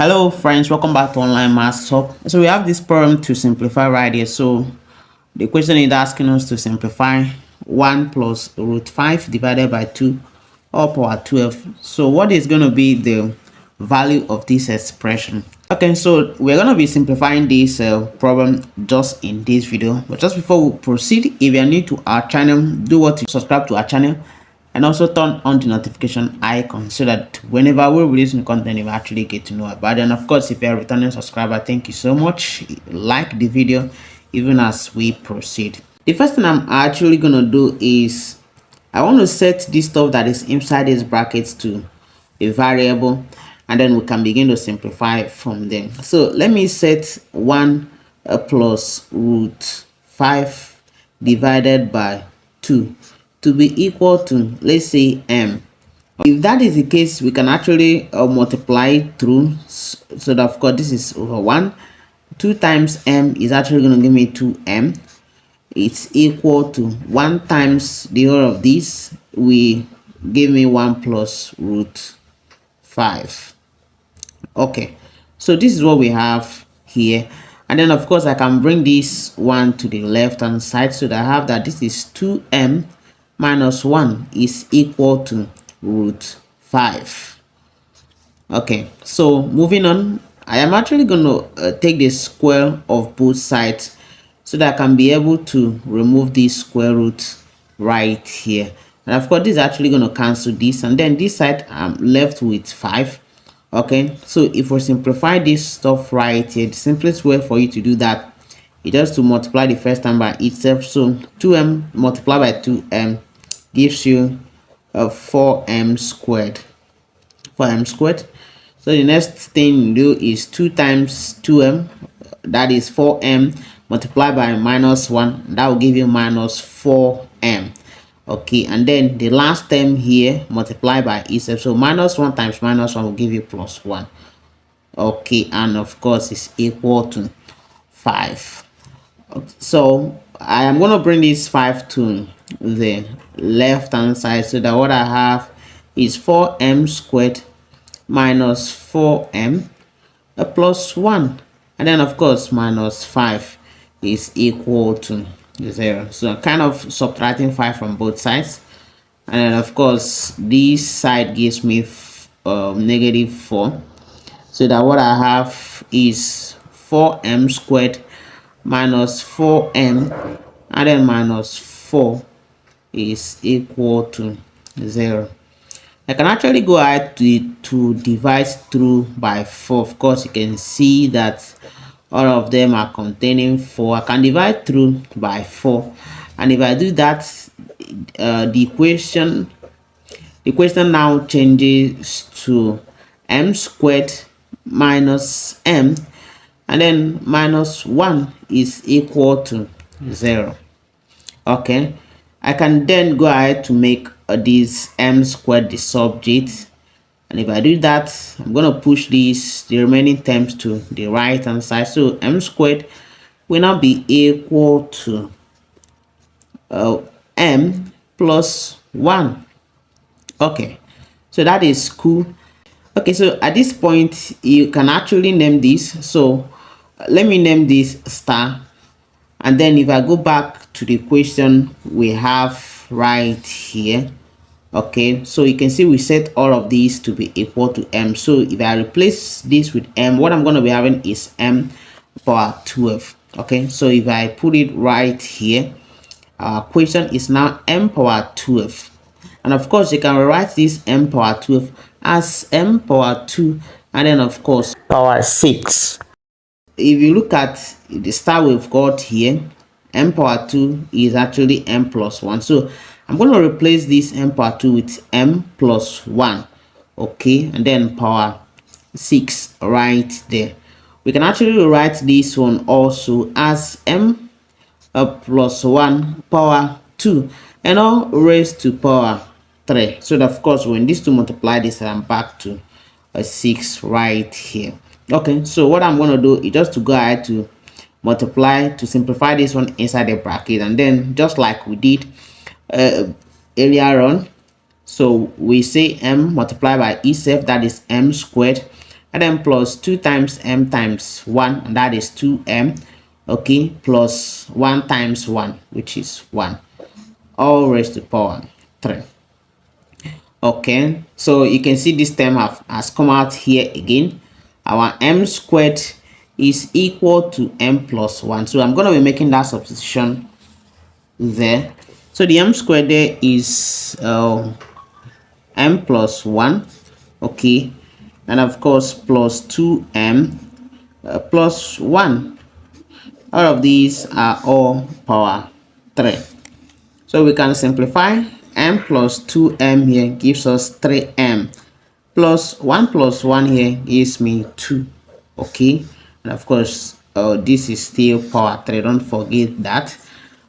Hello friends, welcome back to Online Maths Talk. So we have this problem to simplify right here. So the question is asking us to simplify 1 plus root 5 divided by 2 all power 12. So what is going to be the value of this expression? Okay, so we're going to be simplifying this problem just in this video. But just before we proceed, if you are new to our channel, do what to subscribe to our channel and also turn on the notification icon so that whenever we release new content you actually get to know about it. And of course, if you're a returning subscriber, thank you so much. Like the video even as we proceed. The first thing I'm actually gonna do is I want to set this stuff that is inside these brackets to a variable, and then we can begin to simplify from them. So let me set 1 plus root 5 divided by 2 to be equal to, let's say, m. If that is the case, we can actually multiply it through, so that of course this is over 1. 2 times m is actually going to give me 2m. It's equal to 1 times the whole of this we give me 1 plus root 5. Okay, so this is what we have here. And then of course I can bring this one to the left hand side, so that I have that this is 2m minus 1 is equal to root 5. Okay, so moving on, I am actually going to take the square of both sides so that I can be able to remove this square root right here. And of course this is actually going to cancel this, and then this side I'm left with 5. Okay, so if we simplify this stuff right here, the simplest way for you to do that is just to multiply the first time by itself. So 2m multiplied by 2m gives you 4m squared. 4m squared. So the next thing you do is 2 times 2m, that is 4m, multiplied by minus 1, that will give you minus 4m. Okay, and then the last term here multiplied by itself, so minus 1 times minus 1 will give you plus 1. Okay, and of course it's equal to 5. So I am going to bring this 5 to the left hand side, so that what I have is 4m squared minus 4m plus 1, and then of course minus 5 is equal to 0. So I'm kind of subtracting 5 from both sides, and then of course this side gives me negative 4, so that what I have is 4m squared minus 4m, and then minus 4 is equal to 0. I can actually go ahead to divide through by 4. Of course, you can see that all of them are containing 4. I can divide through by 4, and if I do that, the equation now changes to m squared minus m, and then minus 1 is equal to 0. Okay, I can then go ahead to make this m squared the subject, and if I do that, I'm going to push the remaining terms to the right hand side. So m squared will now be equal to m plus 1. Okay, so that is cool. Okay, so at this point you can actually name this. So let me name this star, and then if I go back to the question we have right here, okay, so you can see we set all of these to be equal to m. So if I replace this with m, what I'm going to be having is m power 12. Okay, so if I put it right here, our question is now m power 12, and of course you can rewrite this m power 12 as m power 2, and then of course power 6. If you look at the star we've got here, m power 2 is actually m plus 1. So I'm going to replace this m power 2 with m plus 1. Okay, and then power 6 right there. We can actually write this one also as m plus 1 power 2 and all raised to power 3. So that of course when these two multiply this, I'm back to a 6 right here. Okay, so what I'm going to do is just to go ahead to multiply to simplify this one inside the bracket, and then just like we did earlier on, so we say m multiplied by itself, that is m squared and then plus 2 times m times 1, and that is 2m, okay, plus 1 times 1, which is 1, all raised to the power 3. Okay, so you can see this term has come out here again. Our m squared is equal to m plus 1, so I'm going to be making that substitution there. So the m squared there is m plus 1, okay, and of course plus 2m plus 1. All of these are all power 3. So we can simplify. M plus 2m here gives us 3m, plus 1 here gives me 2, okay, and of course this is still power 3, don't forget that.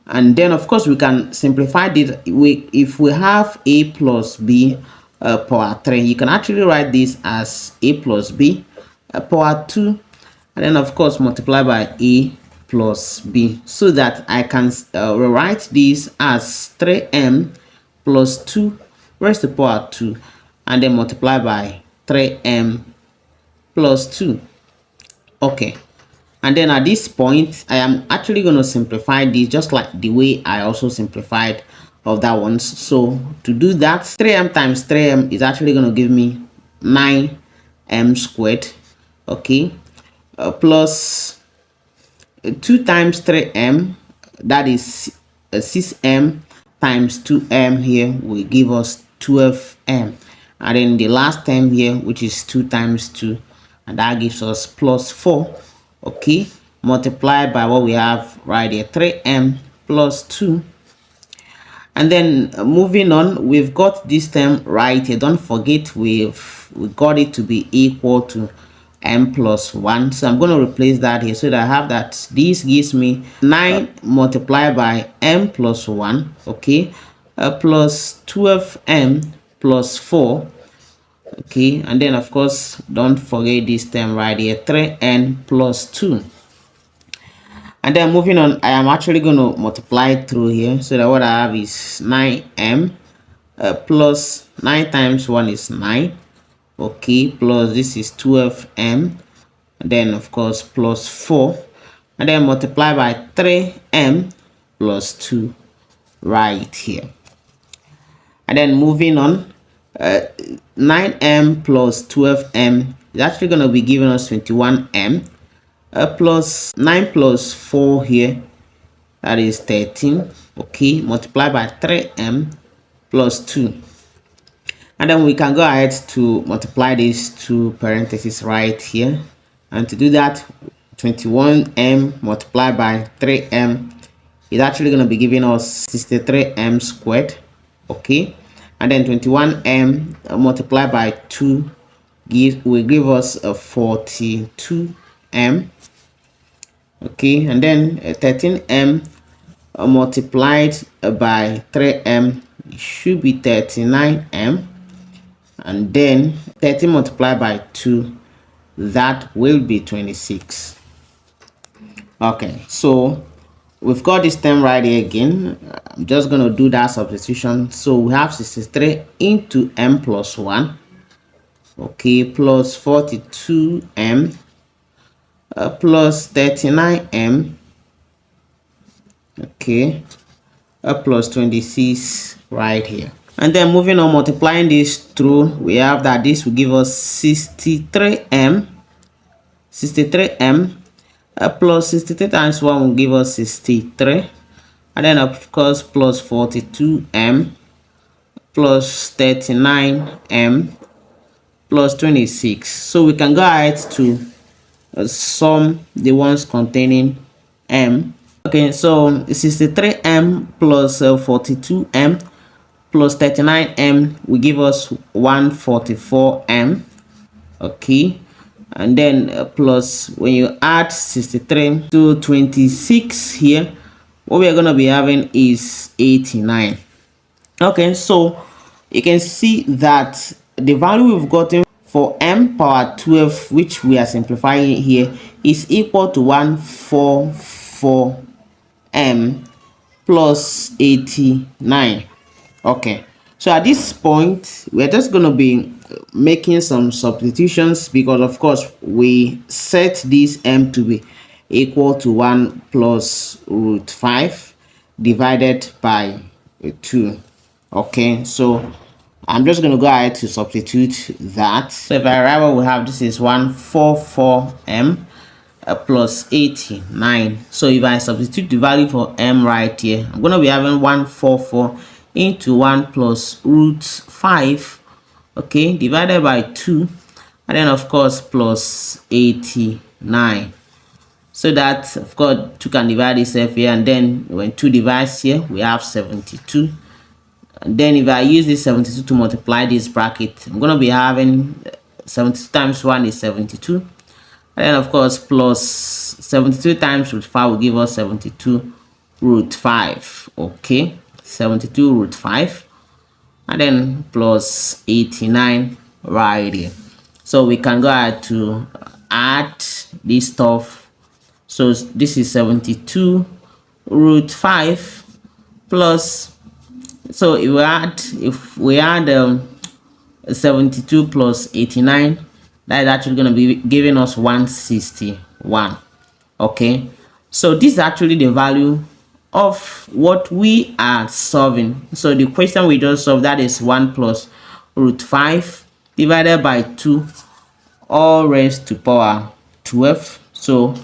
And then of course we can simplify this. If we have a plus b power 3, you can actually write this as a plus b power 2, and then of course multiply by a plus b, so that I can rewrite this as 3m plus 2 raised to the power 2, and then multiply by 3m plus 2. Okay, and then at this point I am actually going to simplify this just like the way I also simplified of that ones. So to do that, 3m times 3m is actually going to give me 9m squared, okay, plus 2 times 3m, that is 6m, times 2m here will give us 12m, and then the last term here, which is 2 times 2, and that gives us plus 4, okay, multiplied by what we have right here, 3m plus 2. And then moving on, we've got this term right here. Don't forget we got it to be equal to m plus 1, so I'm going to replace that here, so that I have that this gives me 9 multiplied by m plus 1, okay, plus 12m plus 4, okay, and then of course don't forget this term right here, 3n plus 2. And then moving on, I am actually going to multiply through here, so that what I have is 9m plus 9 times 1 is 9, okay, plus this is 12m, and then of course plus 4, and then multiply by 3m plus 2 right here. And then moving on, 9m plus 12m is actually going to be giving us 21m, plus 9 plus 4 here, that is 13, okay, multiply by 3m plus 2. And then we can go ahead to multiply these two parentheses right here, and to do that, 21m multiplied by 3m is actually going to be giving us 63m squared, okay, and then 21m multiplied by 2 will give us a 42m, okay, and then 13m multiplied by 3m should be 39m, and then 30 multiplied by 2, that will be 26. Okay, so we've got this term right here again. I'm just going to do that substitution. So we have 63 into m plus 1, okay, plus 42m plus 39m, okay, plus 26 right here. And then moving on, multiplying this through, we have that this will give us 63m plus 63 times 1 will give us 63, and then of course plus 42m plus 39m plus 26. So we can go ahead to sum the ones containing m. Okay, so 63m plus 42m plus 39m will give us 144m, okay, and then plus when you add 63 to 26 here, what we are going to be having is 89. Okay, so you can see that the value we've gotten for m power 12, which we are simplifying here, is equal to 144m plus 89. Okay, So at this point, we're just going to be making some substitutions, because of course we set this m to be equal to 1 plus root 5 divided by 2. Okay, so I'm just going to go ahead to substitute that. So if I arrive, we have, this is 144m plus 89. So if I substitute the value for m right here, I'm going to be having 144 into 1 plus root 5, okay, divided by 2, and then of course plus 89. So that, of course, 2 can divide itself here, and then when 2 divides here, we have 72. And then if I use this 72 to multiply this bracket, I'm going to be having 72 times 1 is 72. And then of course plus 72 times root 5 will give us 72 root 5. Okay, 72 root 5. And then plus 89 right here. So we can go ahead to add this stuff. So this is 72 root 5 plus, so if we add 72 plus 89, that is actually going to be giving us 161. Okay, so this is actually the value of what we are solving. So the question we just solved, that is 1 plus root 5 divided by 2 all raised to power 12. So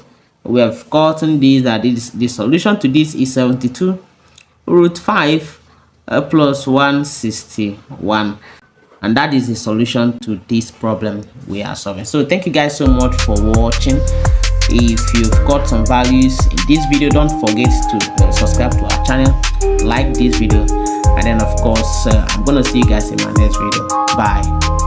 we have gotten this, that is the solution to this is 72 root 5 plus 161, and that is the solution to this problem we are solving. So thank you guys so much for watching. If you've got some values in this video, don't forget to subscribe to our channel, like this video, and then of course I'm gonna see you guys in my next video. Bye.